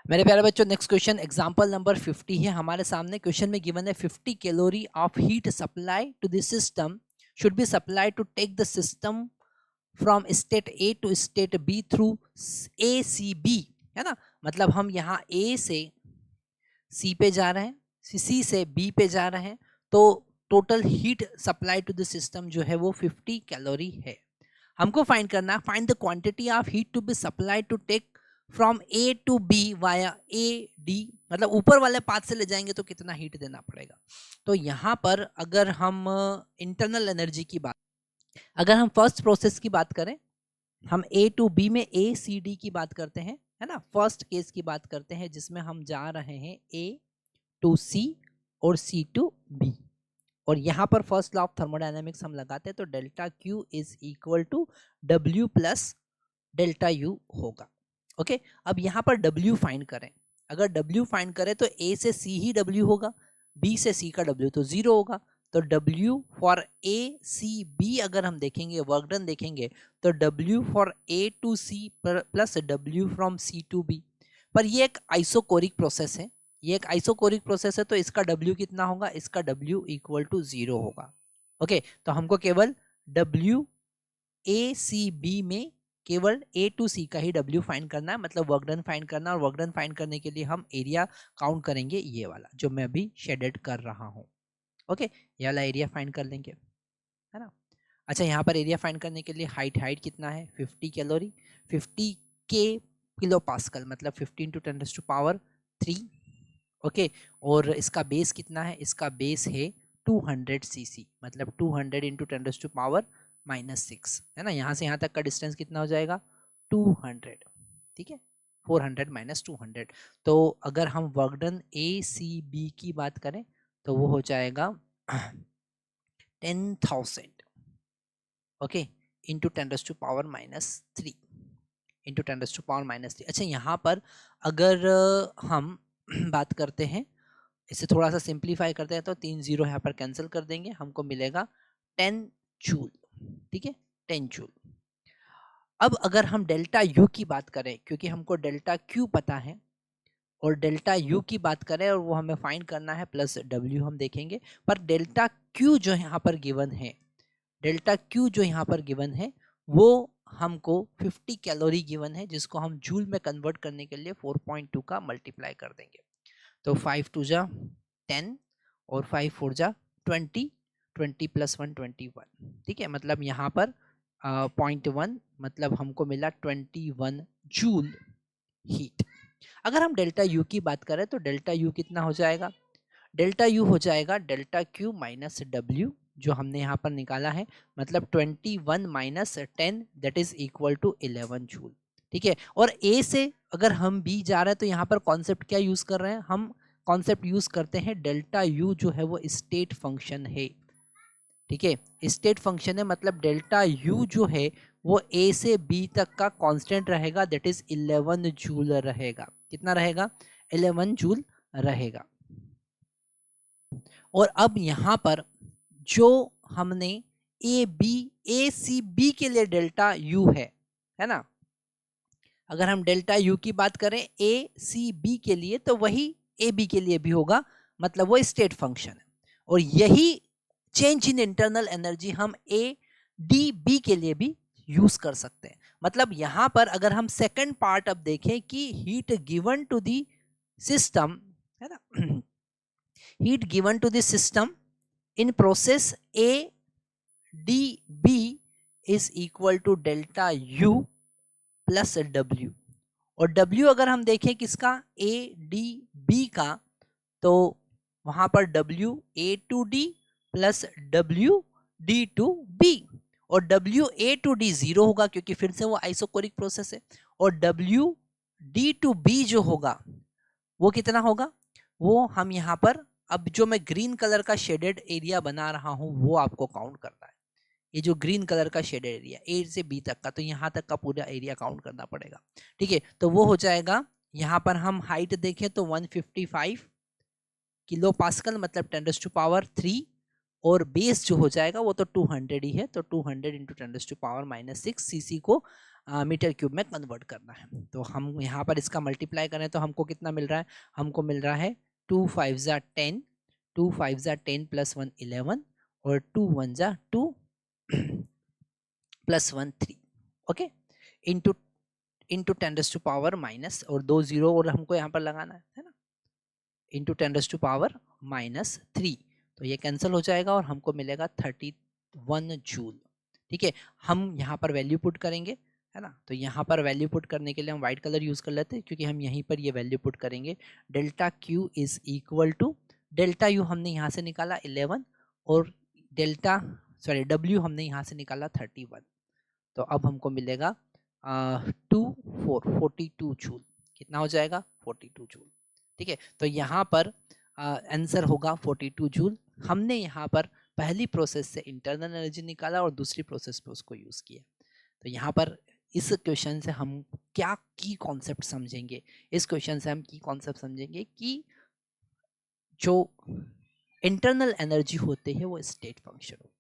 मेरे प्यारे बच्चों, नेक्स्ट क्वेश्चन एग्जांपल नंबर 50 है हमारे सामने। क्वेश्चन में गिवन है 50 calorie of heat supply to the system should be supply to take the system from state A to state B through A C B, है ना। मतलब हम यहाँ ए से सी पे जा रहे हैं, सी से बी पे जा रहे हैं, तो total heat supply to the system जो है वो 50 कैलोरी है। हमको फाइंड करना है, find the quantity of heat to be supply to take from A to B via A D, मतलब ऊपर वाले पाथ से ले जाएंगे तो कितना हीट देना पड़ेगा। तो यहाँ पर अगर हम इंटरनल एनर्जी की बात, अगर हम फर्स्ट प्रोसेस की बात करें, हम ए टू बी में ए सी डी की बात करते हैं, है ना। फर्स्ट केस की बात करते हैं जिसमें हम जा रहे हैं ए टू सी और सी टू बी, और यहाँ पर फर्स्ट लॉ ऑफ थर्मोडायनेमिक्स हम लगाते हैं तो delta Q is equal to W plus delta U होगा। ओके, अब यहाँ पर W फाइंड करें। अगर W फाइंड करें तो A से C ही W होगा, B से C का W तो 0 होगा। तो W for A C B अगर हम देखेंगे, वर्क डन देखेंगे, तो W for A to C plus W from C to B। पर ये एक आइसोकोरिक प्रोसेस है, ये एक आइसोकोरिक प्रोसेस है, तो इसका W कितना होगा, इसका W इक्वल टू 0 होगा। ओके, तो हमको केवल W A C B में केवल A टू C का ही W फाइंड करना है, मतलब वर्क डन फाइंड करना है। और वर्क डन फाइंड करने के लिए हम एरिया काउंट करेंगे, ये वाला जो मैं अभी शेडेड कर रहा हूँ। ओके, ये वाला एरिया फाइंड कर लेंगे, है ना। अच्छा, यहाँ पर एरिया फाइंड करने के लिए हाइट कितना है, 50 कैलोरी, 50 के किलो पास्कल, मतलब 15 टू 10 टू पावर 3। ओके, और इसका बेस कितना है, इसका बेस है 200 सीसी, मतलब 200 इंटू 10 टू पावर -6, है ना। यहाँ से यहाँ तक का डिस्टेंस कितना हो जाएगा, 200, ठीक है, 400 माइनस 200। तो अगर हम work done A C B की बात करें तो वो हो जाएगा 10,000, okay, into 10 to power -3, into 10 to power -3। अच्छा, यहाँ पर अगर हम बात करते हैं, इसे थोड़ा सा सिंप्लीफाई करते हैं तो 3 0 यहाँ पर कैंसिल कर देंगे, हमको मिलेगा 10 जूल, ठीक है, 10 जूल। अब अगर हम डेल्टा यू की बात करें, क्योंकि हमको डेल्टा क्यू पता है और डेल्टा यू की बात करें और वो हमें फाइंड करना है प्लस डब्ल्यू हम देखेंगे, पर डेल्टा क्यू जो यहाँ पर गिवन है, डेल्टा क्यू जो यहाँ पर गिवन है वो हमको 50 कैलोरी गिवन है, जिसको हम जूल में कन्वर्ट करने के लिए 4.2 का मल्टीप्लाई कर देंगे। तो 5 2 जा 10 और 5 4 जा 20, 20 प्लस 1 21, ठीक है, मतलब यहाँ पर 0.1, मतलब हमको मिला 21 जूल हीट। अगर हम डेल्टा यू की बात करें तो डेल्टा यू कितना हो जाएगा, डेल्टा यू हो जाएगा डेल्टा क्यू माइनस डब्ल्यू, जो हमने यहाँ पर निकाला है, मतलब 21 minus 10 that is equal to 11 joule, ठीक है। और ए से अगर हम बी जा रहे हैं तो यहाँ पर कॉन्सेप्ट क्या यूज कर रहे हैं, हम कॉन्सेप्ट यूज करते हैं डेल्टा यू जो है वो स्टेट फंक्शन है, ठीक है, स्टेट फंक्शन है, मतलब डेल्टा यू जो है वो ए से बी तक का कांस्टेंट रहेगा, दैट इज 11 जूल रहेगा। कितना रहेगा, 11 जूल रहेगा। और अब यहाँ पर जो हमने ए सी बी के लिए डेल्टा यू है ना, अगर हम डेल्टा यू की बात करें ए सी बी के लिए तो वही ए बी के लिए भी होगा, मतलब वो स्टेट फंक्शन है। और यही चेंज इन इंटरनल एनर्जी हम ए डी बी के लिए भी यूज कर सकते हैं। मतलब यहाँ पर अगर हम सेकंड पार्ट अब देखें कि heat given to the system, है ना, heat given to the system in process A D B is equal to delta U plus W। और W अगर हम देखें किसका, A D B का, तो वहां पर W A to D plus W D to B, और W A to D 0 होगा क्योंकि फिर से वो आइसोकोरिक प्रोसेस है। और W D to B जो होगा वो कितना होगा, वो हम यहाँ पर, अब जो मैं ग्रीन कलर का शेडेड एरिया बना रहा हूं वो आपको काउंट करना है। ये जो ग्रीन कलर का शेडेड एरिया ए से बी तक का, तो यहाँ तक का पूरा एरिया काउंट करना पड़ेगा, ठीक है। तो वो हो जाएगा, यहाँ पर हम हाइट देखें तो 155 किलो पास्कल, मतलब 10 टू पावर 3, और बेस जो हो जाएगा वो तो 200 ही है, तो 200 इंटू 10⁻⁻6 सीसी को मीटर क्यूब में कन्वर्ट करना है। तो हम यहाँ पर इसका मल्टीप्लाई करें तो हमको कितना मिल रहा है, हमको मिल रहा है 2 5 ज़ा 10, 2 5 ज़ा 10 प्लस 1 11 और 2 1 ज़ा 2 प्लस 1 3, ओके, इंटू इंटू 10⁻⁻, और 2 जीरो और हमको यहाँ पर लगाना है ना, इंटू 10⁻⁻3, तो ये कैंसिल हो जाएगा और हमको मिलेगा 31 जूल। ठीक है, हम यहाँ पर वैल्यू पुट करेंगे, है ना, तो यहाँ पर वैल्यू पुट करने के लिए हम व्हाइट कलर यूज़ कर लेते हैं, क्योंकि हम यहीं पर ये वैल्यू पुट करेंगे। Delta Q is equal to, delta U हमने यहाँ से निकाला 11 और डेल्टा डब्ल्यू हमने यहाँ से निकाला 31, तो अब हमको मिलेगा 42 जूल। कितना हो जाएगा, 42 जूल। ठीक है, तो यहाँ पर आंसर होगा 42 जूल। हमने यहाँ पर पहली प्रोसेस से इंटरनल एनर्जी निकाला और दूसरी प्रोसेस पे उसको यूज़ किया। तो यहाँ पर इस क्वेश्चन से हम क्या की कॉन्सेप्ट समझेंगे, इस क्वेश्चन से हम की कॉन्सेप्ट समझेंगे कि जो इंटरनल एनर्जी होते हैं वो स्टेट फंक्शन होते हैं।